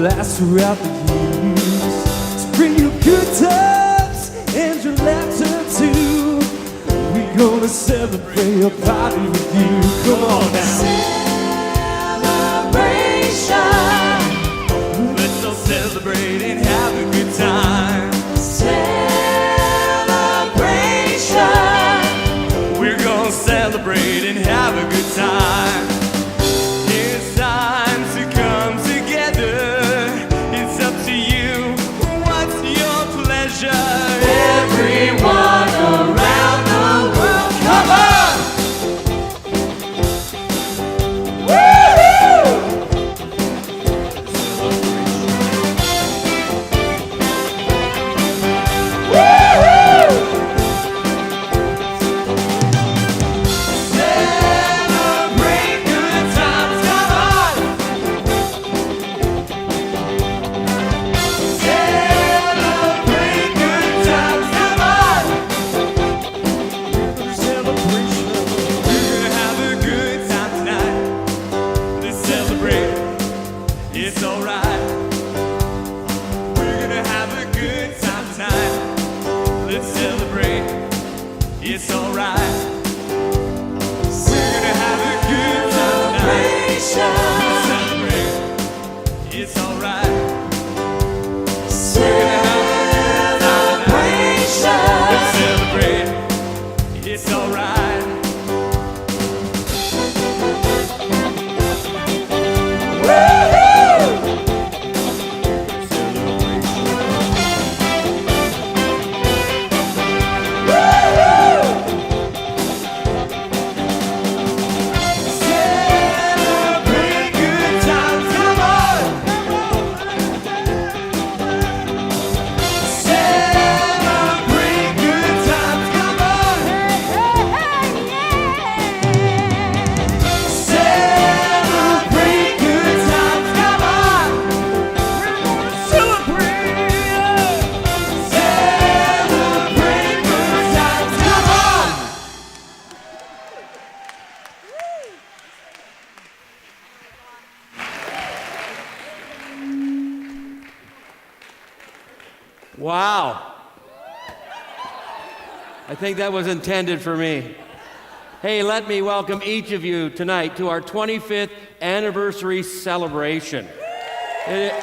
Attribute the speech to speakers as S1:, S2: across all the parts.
S1: last throughout the years. So bring your good times and your laughter too. We're gonna celebrate a party with you. Come on now. Celebration. Let's all celebrate and have a good time. Celebration. We're gonna celebrate and have a good time. It's time to come together. It's up to you. What's your pleasure? Everyone around the world, come on! It's alright. We're gonna have a good time tonight. Let's celebrate. It's alright. We're gonna have a good time tonight. Let's celebrate. It's alright. We're gonna have a good time tonight. Let's celebrate. It's alright. Wow. I think that was intended for me. Hey, let me welcome each of you tonight to our 25th anniversary celebration. It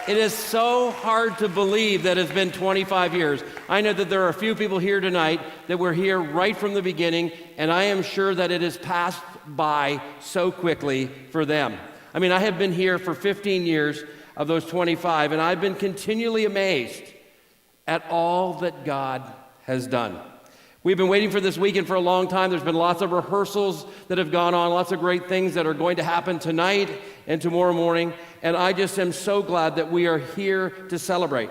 S1: is so hard to believe that it's been 25 years. I know that there are a few people here tonight that were here right from the beginning, and I am sure that it has passed by so quickly for them. I mean, I have been here for 15 years of those 25, and I've been continually amazed at all that God has done. We've been waiting for this weekend for a long time. There's been lots of rehearsals that have gone on, lots of great things that are going to happen tonight and tomorrow morning, and I just am so glad that we are here to celebrate.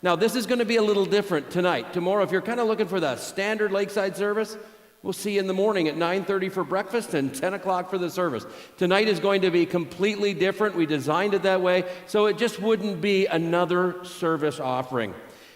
S1: Now, this is going to be a little different tonight. Tomorrow, if you're kind of looking for the standard Lakeside service, we'll see you in the morning at 9:30 for breakfast and 10 o'clock for the service. Tonight is going to be completely different. We designed it that way, so it just wouldn't be another service offering.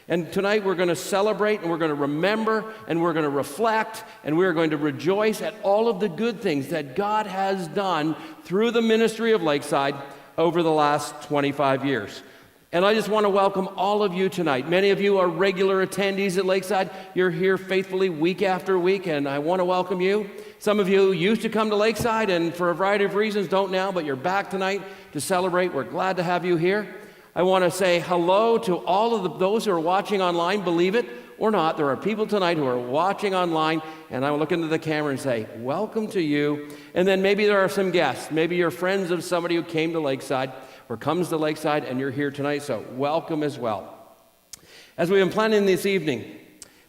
S1: And tonight we're going to celebrate, and we're going to remember, and we're going to reflect, and we're going to rejoice at all of the good things that God has done through the ministry of Lakeside over the last 25 years. And I just want to welcome all of you tonight. Many of you are regular attendees at Lakeside. You're here faithfully week after week, and I want to welcome you. Some of you used to come to Lakeside and for a variety of reasons don't now, but you're back tonight to celebrate. We're glad to have you here. I want to say hello to all of those who are watching online, believe it or not. There are people tonight who are watching online, and I will look into the camera and say, welcome to you. And then maybe there are some guests. Maybe you're friends of somebody who came to Lakeside or comes to Lakeside, and you're here tonight, so welcome as well. As we've been planning this evening,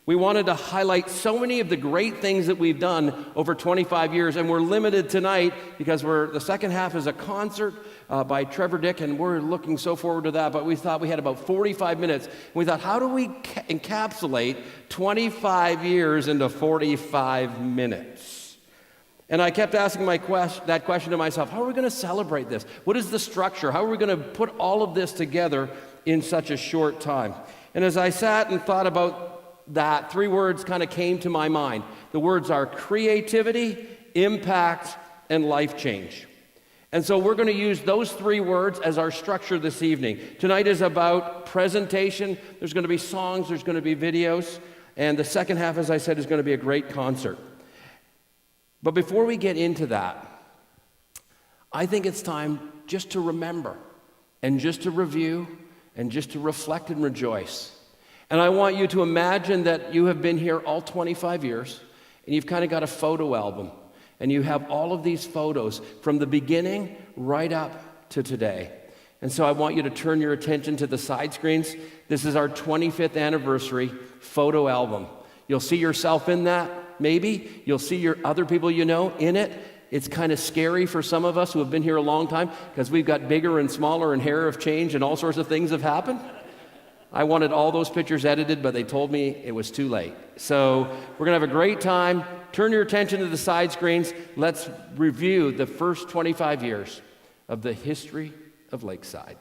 S1: we wanted to highlight so many of the great things that we've done over 25 years, and we're limited tonight because the second half is a concert by Trevor Dick, and we're looking so forward to that, but we thought we had about 45 minutes. And we thought, how do we encapsulate 25 years into 45 minutes? And I kept asking that question to myself, how are we going to celebrate this? What is the structure? How are we going to put all of this together in such a short time? And as I sat and thought about that, three words kind of came to my mind. The words are creativity, impact, and life change. And so we're going to use those three words as our structure this evening. Tonight is about presentation. There's going to be songs, there's going to be videos, and the second half, as I said, is going to be a great concert. But before we get into that, I think it's time just to remember and just to review and just to reflect and rejoice. And I want you to imagine that you have been here all 25 years and you've kind of got a photo album and you have all of these photos from the beginning right up to today. And so I want you to turn your attention to the side screens. This is our 25th anniversary photo album. You'll see yourself in that, maybe. You'll see your other people you know in it. It's kind of scary for some of us who have been here a long time because we've got bigger and smaller and hair have changed and all sorts of things have happened. I wanted all those pictures edited, but they told me it was too late. So we're going to have a great time. Turn your attention to the side screens. Let's review the first 25 years of the history of Lakeside.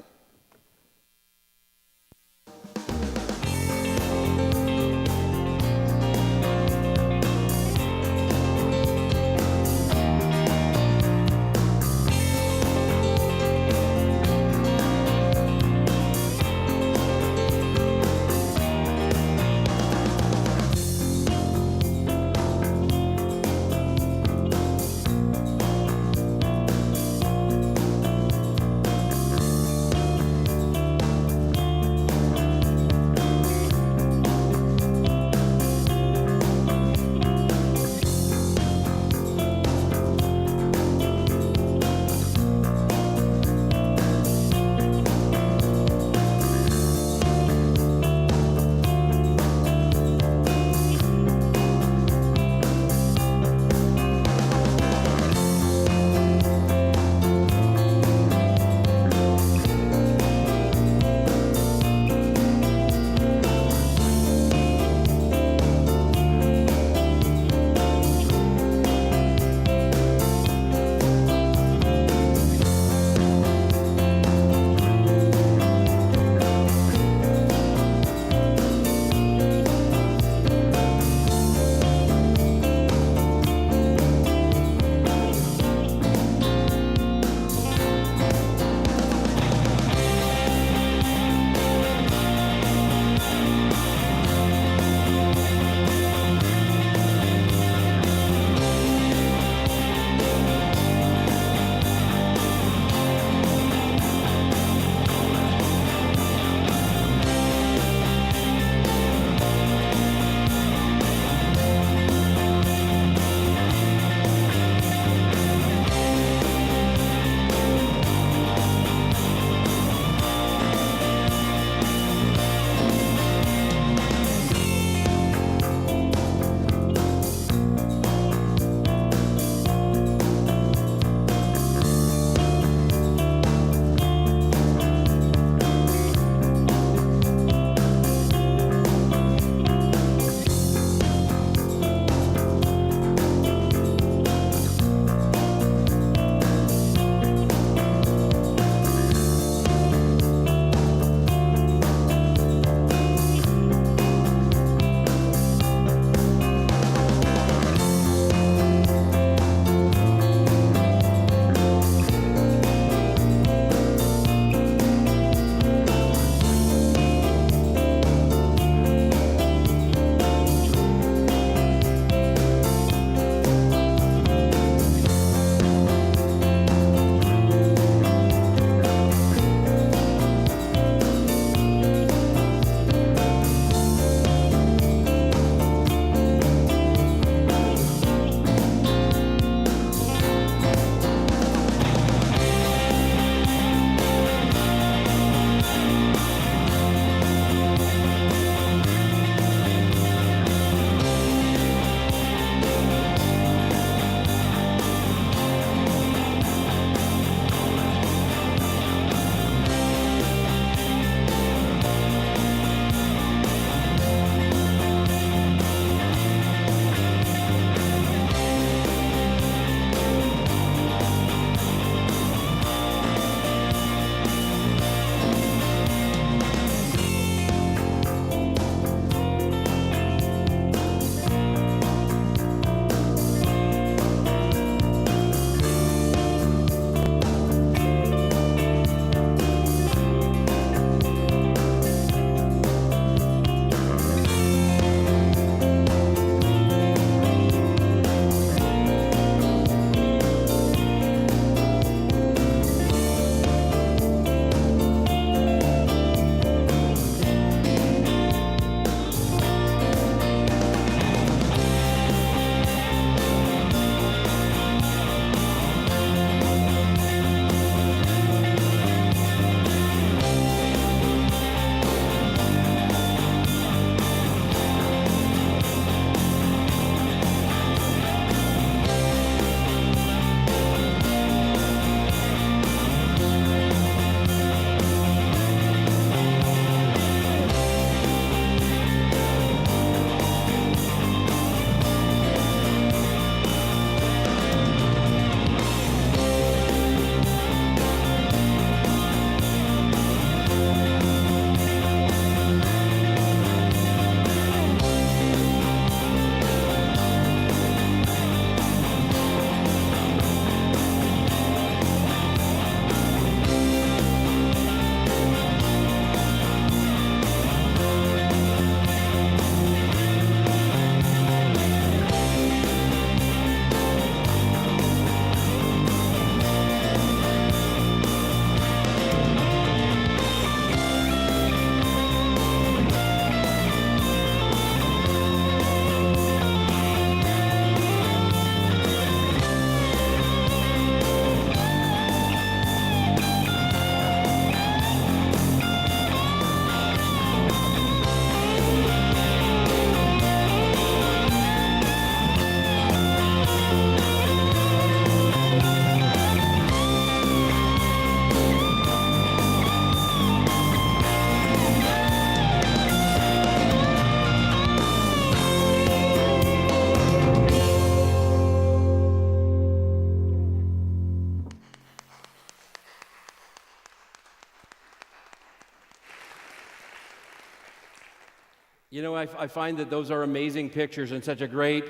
S1: You know, I find that those are amazing pictures and such a great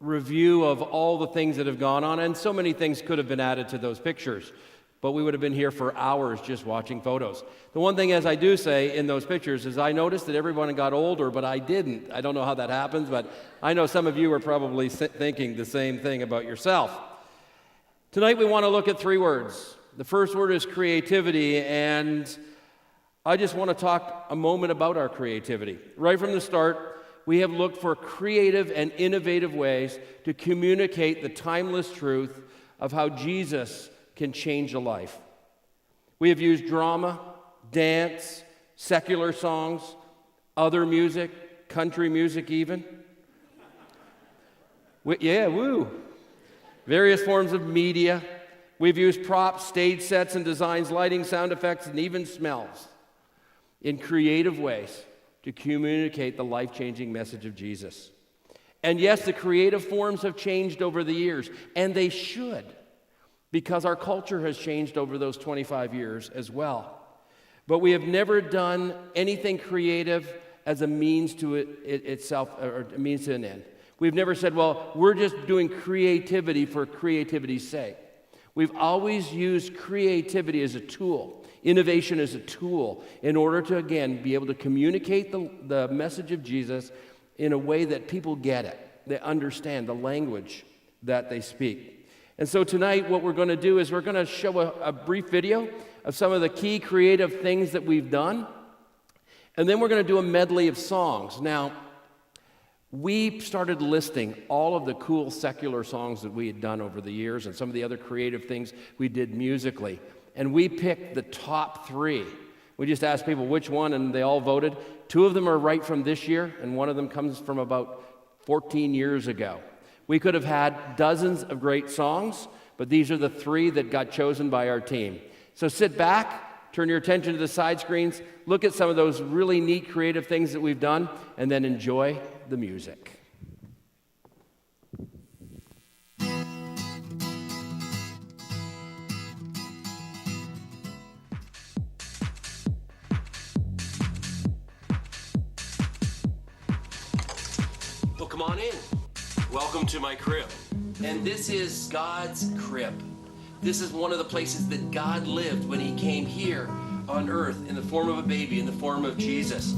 S1: review of all the things that have gone on, and so many things could have been added to those pictures, but we would have been here for hours just watching photos. The one thing, as I do say in those pictures, is I noticed that everyone got older, but I didn't. I don't know how that happens, but I know some of you are probably thinking the same thing about yourself. Tonight we want to look at 3 words. The first word is creativity, and I just want to talk a moment about our creativity. Right from the start, we have looked for creative and innovative ways to communicate the timeless truth of how Jesus can change a life. We have used drama, dance, secular songs, other music, country music even. Various forms of media. We've used props, stage sets and designs, lighting, sound effects, and even smells in creative ways to communicate the life-changing message of Jesus. And yes, the creative forms have changed over the years, and they should, because our culture has changed over those 25 years as well. But we have never done anything creative as a means to itself, or a means to an end. We've never said, well, we're just doing creativity for creativity's sake. We've always used creativity as a tool, innovation as a tool, in order to, again, be able to communicate the message of Jesus in a way that people get it. They understand the language that they speak. And so tonight, what we're going to do is we're going to show a brief video of some of the key creative things that we've done. And then we're going to do a medley of songs. Now, we started listing all of the cool secular songs that we had done over the years and some of the other creative things we did musically. And we picked the top 3. We just asked people which one, and they all voted. 2 of them are right from this year, and one of them comes from about 14 years ago. We could have had dozens of great songs, but these are the 3 that got chosen by our team. So sit back, turn your attention to the side screens, look at some of those really neat creative things that we've done, and then enjoy the music. Well, come on in. Welcome to my crib. And this is God's crib. This is one of the places that God lived when he came here on earth in the form of a baby, in the form of Jesus.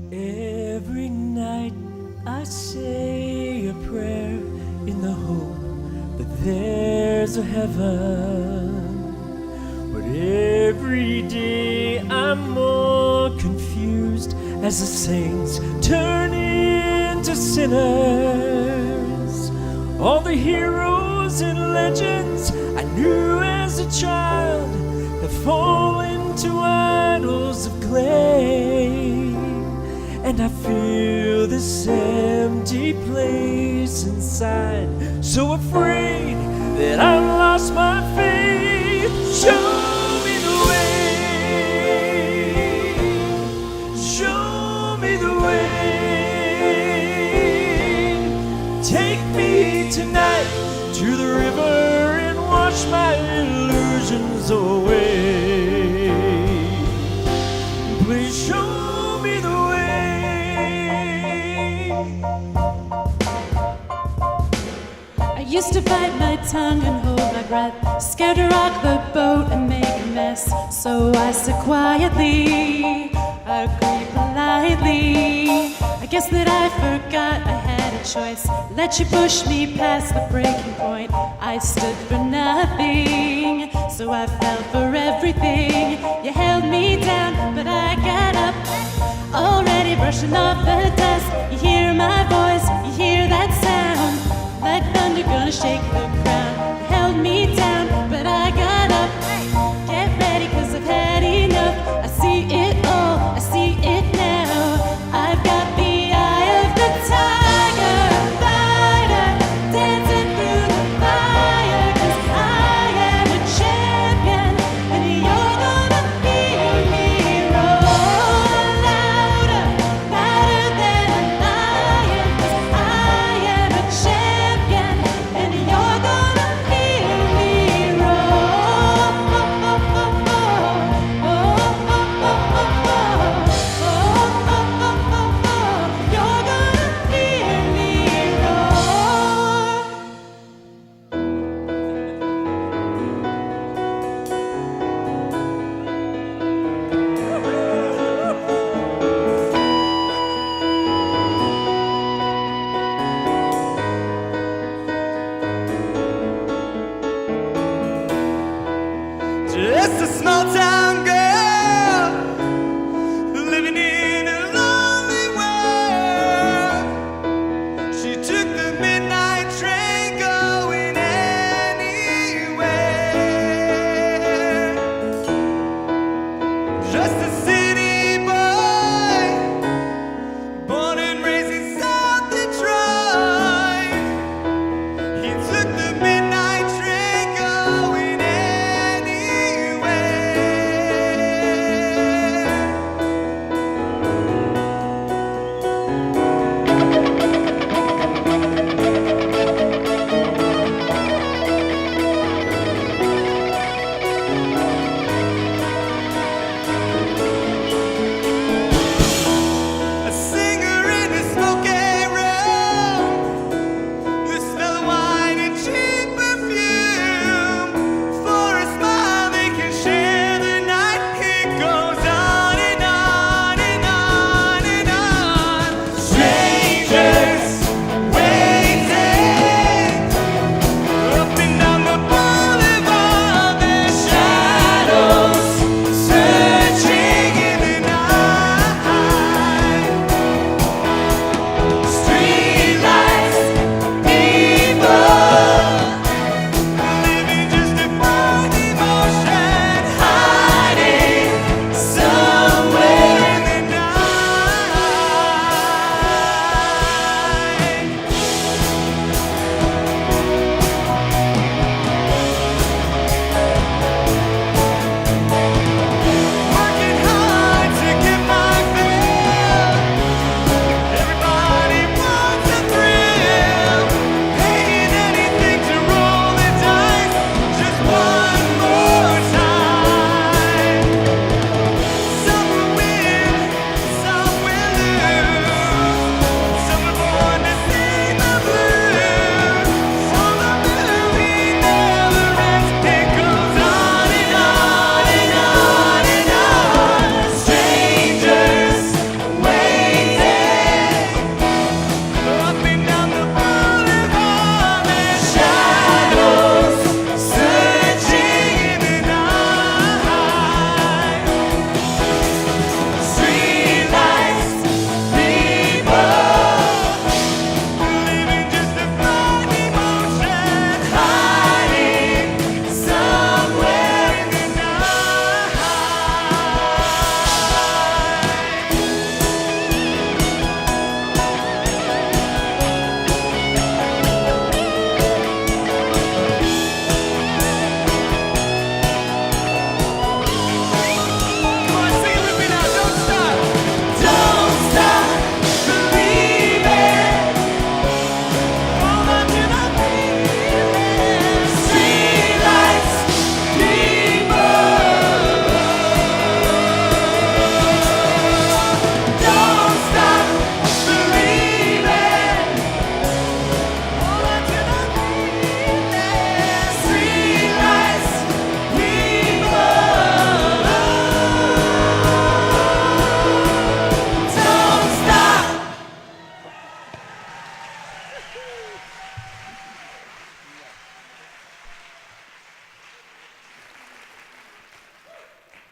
S2: Every night I say a prayer in the hope that there's a heaven. But every day I'm more confused as the saints turn into sinners. All the heroes and legends I knew as a child have fallen to idols of clay, and I feel this empty place inside, so afraid that I've lost my faith. Show me the way, show me the way. Take me tonight to the river and wash my illusions away. Please show me the way.
S3: I used to bite my tongue and hold my breath, scared to rock the boat and make a mess. So I said quietly, agreed politely. I guess that I forgot I had a choice. Let you push me past the breaking point. I stood for nothing, so I fell for everything. You held me down, but I got up, already brushing off the dust. You hear my voice, you hear that sound, like thunder gonna shake the ground. You held me down, but I got up. Get ready, 'cause I've had enough. I see it all, I see it now. I've got the eye of the tiger, fighter, dancing through the fire. 'Cause I am a champion, and you're gonna feel me roar louder, louder than a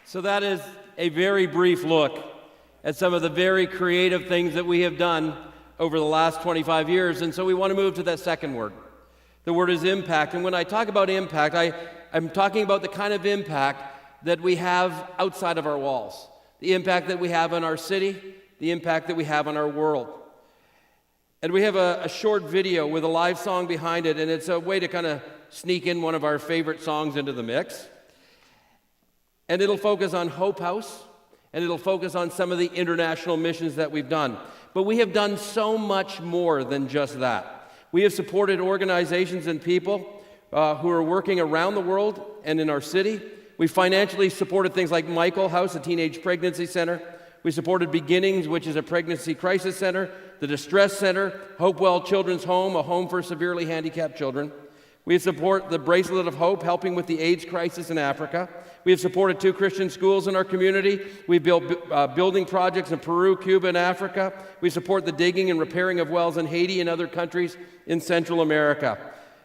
S1: So that is a very brief look at some of the very creative things that we have done over the last 25 years. And so we want to move to that second word. The word is impact. And when I talk about impact, I'm talking about the kind of impact that we have outside of our walls, the impact that we have on our city, the impact that we have on our world. And we have a short video with a live song behind it, and it's a way to kind of sneak in one of our favorite songs into the mix. And it'll focus on Hope House, and it'll focus on some of the international missions that we've done. But we have done so much more than just that. We have supported organizations and people who are working around the world and in our city. We financially supported things like Michael House, a teenage pregnancy center. We supported Beginnings, which is a pregnancy crisis center, the Distress Center, Hopewell Children's Home, a home for severely handicapped children. We support the Bracelet of Hope, helping with the AIDS crisis in Africa. We have supported 2 Christian schools in our community. We've built building projects in Peru, Cuba, and Africa. We support the digging and repairing of wells in Haiti and other countries in Central America.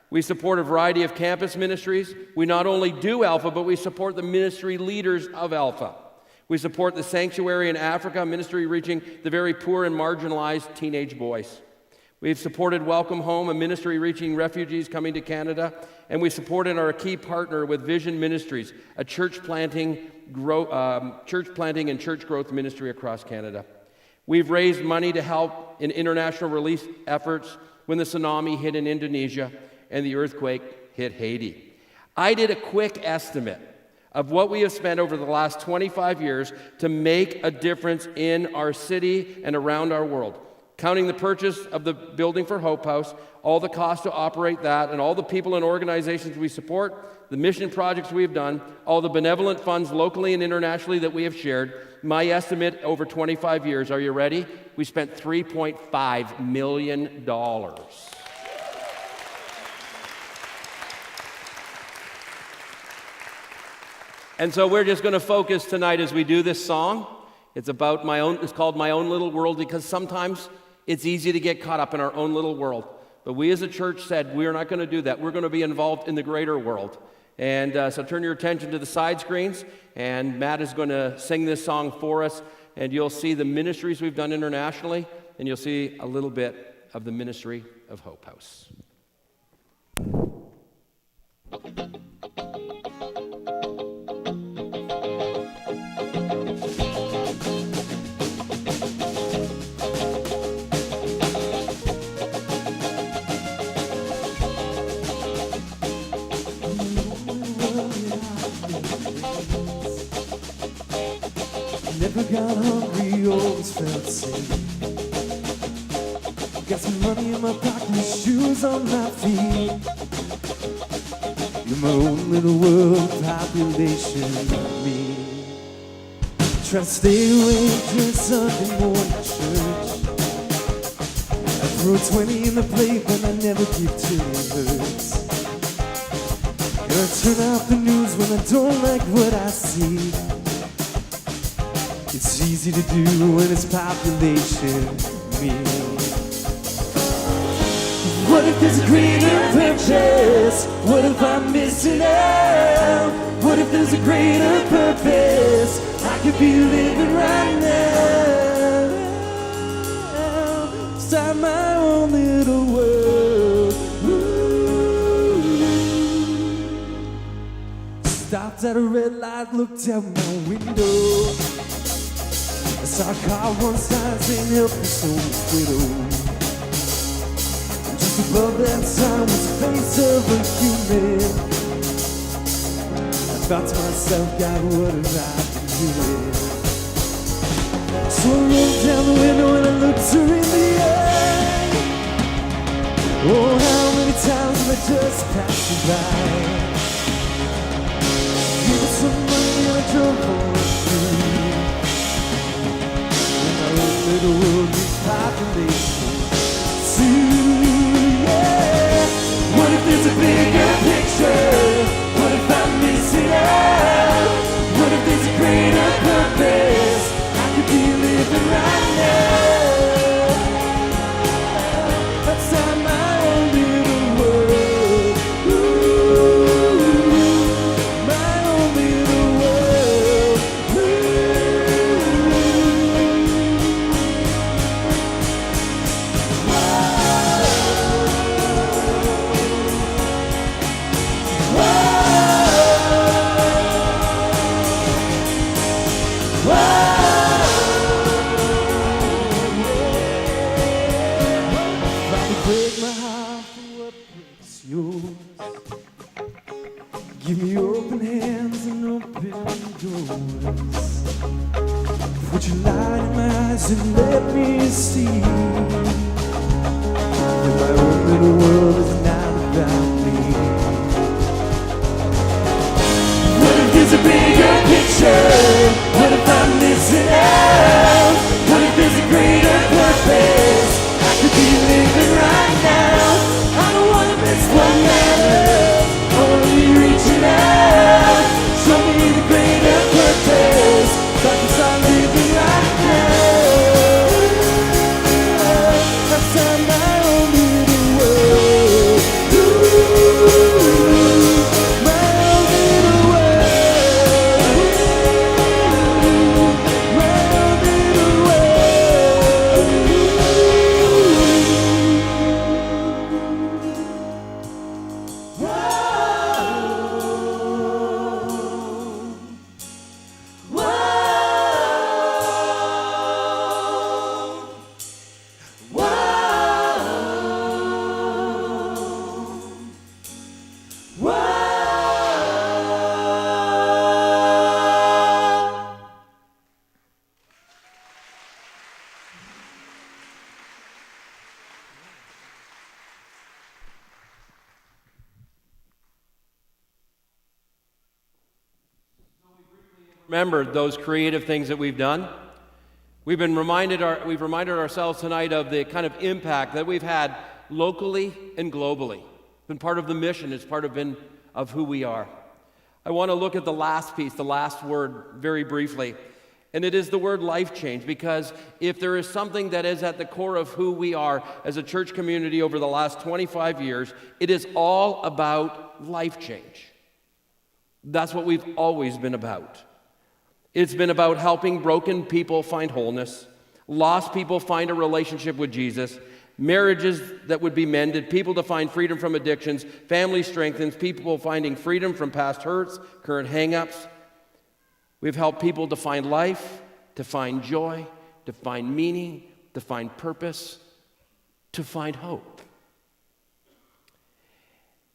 S1: We support a variety of campus ministries. We not only do Alpha, but we support the ministry leaders of Alpha. We support the Sanctuary in Africa, ministry reaching the very poor and marginalized teenage boys. We've supported Welcome Home, a ministry reaching refugees coming to Canada, and we supported our key partner with Vision Ministries, a church planting and church growth ministry across Canada. We've raised money to help in international relief efforts when the tsunami hit in Indonesia and the earthquake hit Haiti. I did a quick estimate of what we have spent over the last 25 years to make a difference in our city and around our world. Counting the purchase of the building for Hope House, all the costs to operate that, and all the people and organizations we support, the mission projects we've done, all the benevolent funds locally and internationally that we have shared, my estimate over 25 years, are you ready? We spent $3.5 million. And so we're just going to focus tonight as we do this song. It's called My Own Little World, because sometimes it's easy to get caught up in our own little world. But we as a church said, we're not going to do that. We're going to be involved in the greater world. And so turn your attention to the side screens, and Matt is going to sing this song for us, and you'll see the ministries we've done internationally, and you'll see a little bit of the ministry of Hope House.
S2: Never got hungry, always felt safe. Got some money in my pocket, shoes on my feet. You're my own little world, population of me. Try to stay awake during Sunday morning church. I throw 20 in the plate, but I never give till it hurts. And I turn off the news when I don't like what I see. It's easy to do when it's population me. What if there's a greater purpose? What if I'm missing out? What if there's a greater purpose I could be living right now? Start my own little world. Ooh. Stopped at a red light, looked out my window. I saw a car one side saying help me so widow. And just above that sign was the face of a human. I thought to myself, God, what have I been doing? So I rolled down the window and I looked her in the eye. Oh, how many times have I just passed you by? Give me some money and I drove on through. Little world with population too, yeah. What if there's a bigger picture? What if I'm missing out? What if there's a greater purpose I could be living right now? Outside my is yours. Give me open hands and open doors. Put your light in my eyes and let me see that my own little world is not about me. What if there's a bigger picture? What if I'm missing out? What if there's a greater purpose I could be living right now? I don't wanna miss what matters. I wanna be reaching out. Show me the greater purpose so I can start living right now. Outside my own little world. Ooh, my own little world. My own little world. Whoa. Whoa. Whoa. Whoa.
S1: Remembered those creative things that we've done. We've reminded ourselves tonight of the kind of impact that we've had locally and globally. It's been part of the mission. It's part of who we are. I want to look at the last piece, the last word, very briefly. And it is the word life change, because if there is something that is at the core of who we are as a church community over the last 25 years, it is all about life change. That's what we've always been about. It's been about helping broken people find wholeness, lost people find a relationship with Jesus, marriages that would be mended, people to find freedom from addictions, family strengthens, people finding freedom from past hurts, current hang-ups. We've helped people to find life, to find joy, to find meaning, to find purpose, to find hope.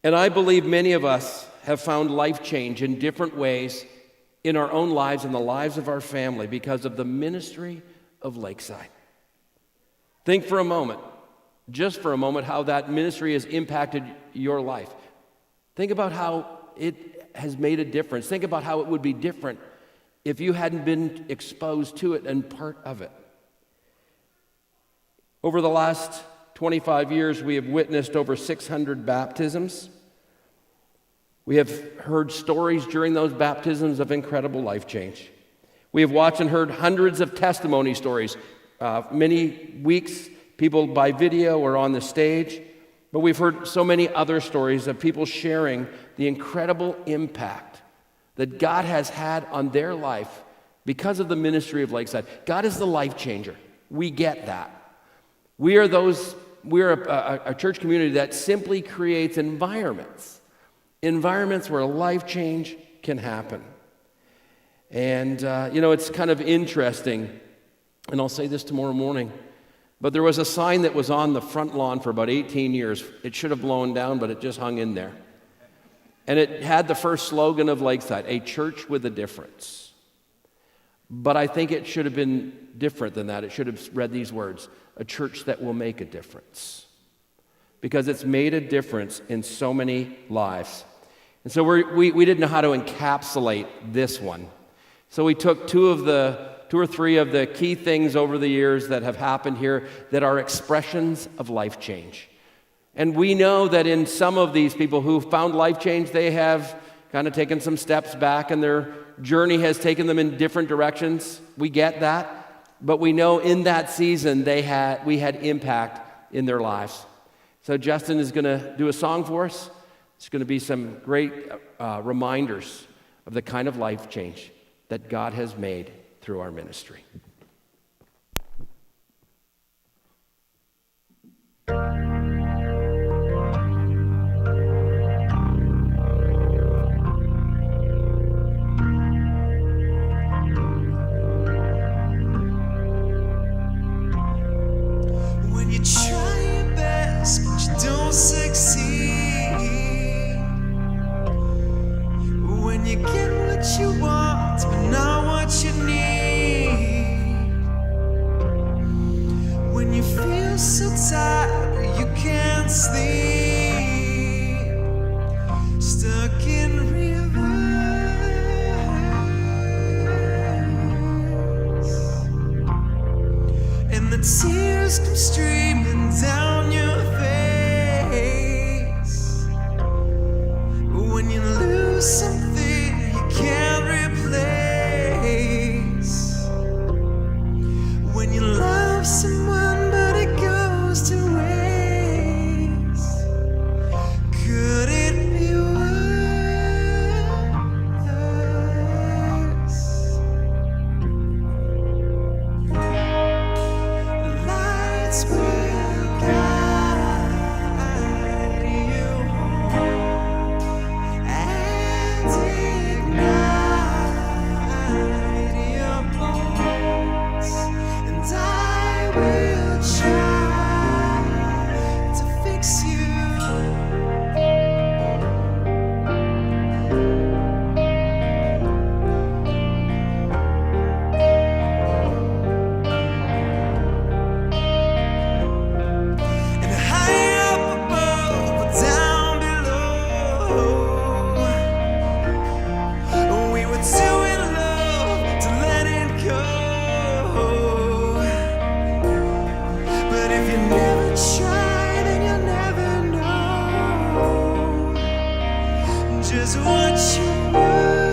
S1: And I believe many of us have found life change in different ways in our own lives and the lives of our family because of the ministry of Lakeside. Think for a moment, just for a moment, how that ministry has impacted your life. Think about how it has made a difference. Think about how it would be different if you hadn't been exposed to it and part of it. Over the last 25 years, we have witnessed over 600 baptisms. We have heard stories during those baptisms of incredible life change. We have watched and heard hundreds of testimony stories, many weeks, people by video or on the stage. But we've heard so many other stories of people sharing the incredible impact that God has had on their life because of the ministry of Lakeside. God is the life changer. We get that. We're a church community that simply creates environments where life change can happen. And, it's kind of interesting, and I'll say this tomorrow morning, but there was a sign that was on the front lawn for about 18 years. It should have blown down, but it just hung in there. And it had the first slogan of Lakeside, a church with a difference. But I think it should have been different than that. It should have read these words, a church that will make a difference. Because it's made a difference in so many lives. And so we didn't know how to encapsulate this one. So we took two or three of the key things over the years that have happened here that are expressions of life change. And we know that in some of these people who found life change, they have kind of taken some steps back and their journey has taken them in different directions. We get that. But we know in that season we had impact in their lives. So Justin is going to do a song for us. It's going to be some great reminders of the kind of life change that God has made through our ministry.
S2: When you try your best but you don't succeed, asleep, stuck in reverse, and the tears come streaming down your face when you lose something you can't replace, when you love someone but it goes to waste. Could it be worse? Lights will guide you and ignite your bones, and I will try to fix you. And high up above or down below, we were too in love to let it go. But if you never try, then you'll never know just what you were.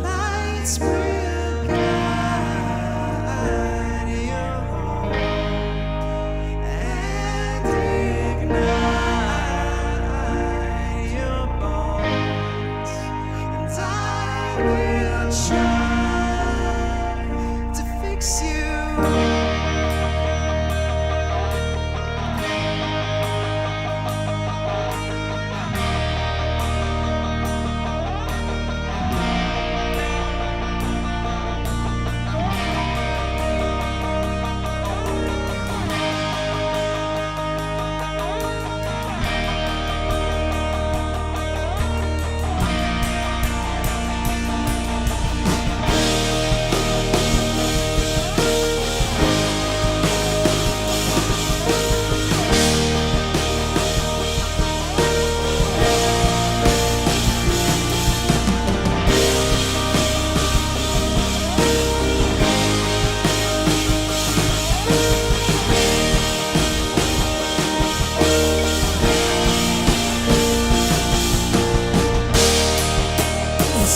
S2: Lights will guide you and ignite your bones, and I will try to fix you.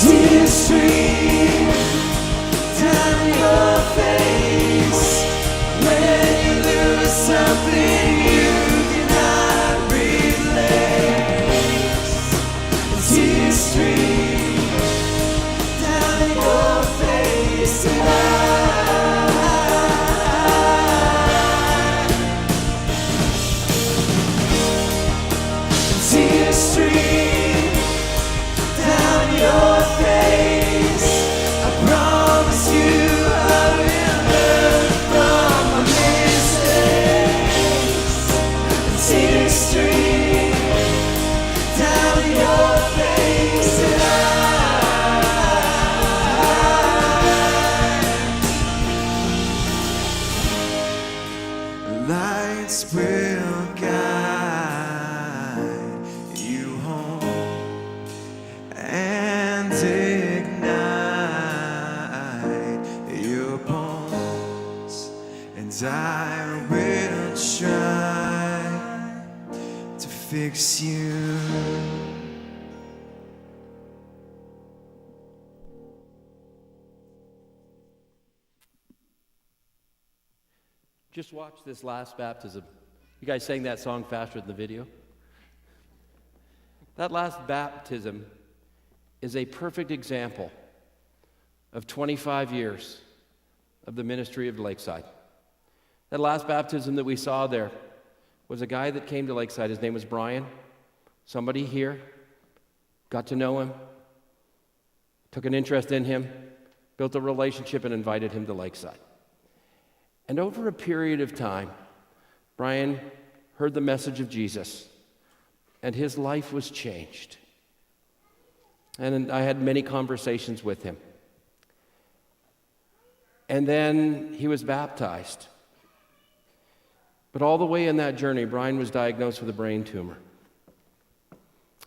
S2: Tears stream down your face when you lose something you cannot replace. Tears stream down your face tonight. Tears stream down your face. I promise you I will learn from my mistakes. Tears stream down your face tonight. Lights will guide you home and ignite your bones, and I will try to fix you.
S1: Just watch this last baptism. You guys sang that song faster than the video? That last baptism is a perfect example of 25 years of the ministry of Lakeside. That last baptism that we saw there was a guy that came to Lakeside. His name was Brian. Somebody here got to know him, took an interest in him, built a relationship, and invited him to Lakeside. And over a period of time, Brian heard the message of Jesus, and his life was changed. And I had many conversations with him. And then he was baptized. But all the way in that journey, Brian was diagnosed with a brain tumor.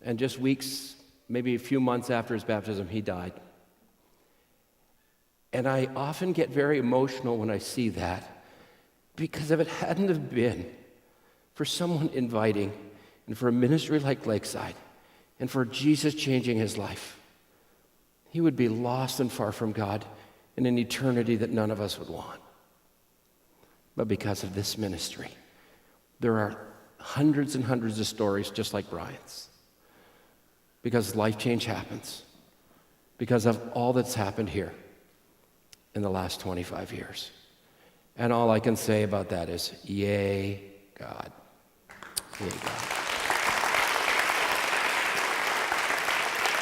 S1: And just weeks, maybe a few months after his baptism, he died. And I often get very emotional when I see that, because if it hadn't have been for someone inviting, and for a ministry like Lakeside, and for Jesus changing his life, he would be lost and far from God in an eternity that none of us would want. But because of this ministry, there are hundreds and hundreds of stories just like Brian's. Because life change happens. Because of all that's happened here in the last 25 years. And all I can say about that is, yay, God. Yay, God.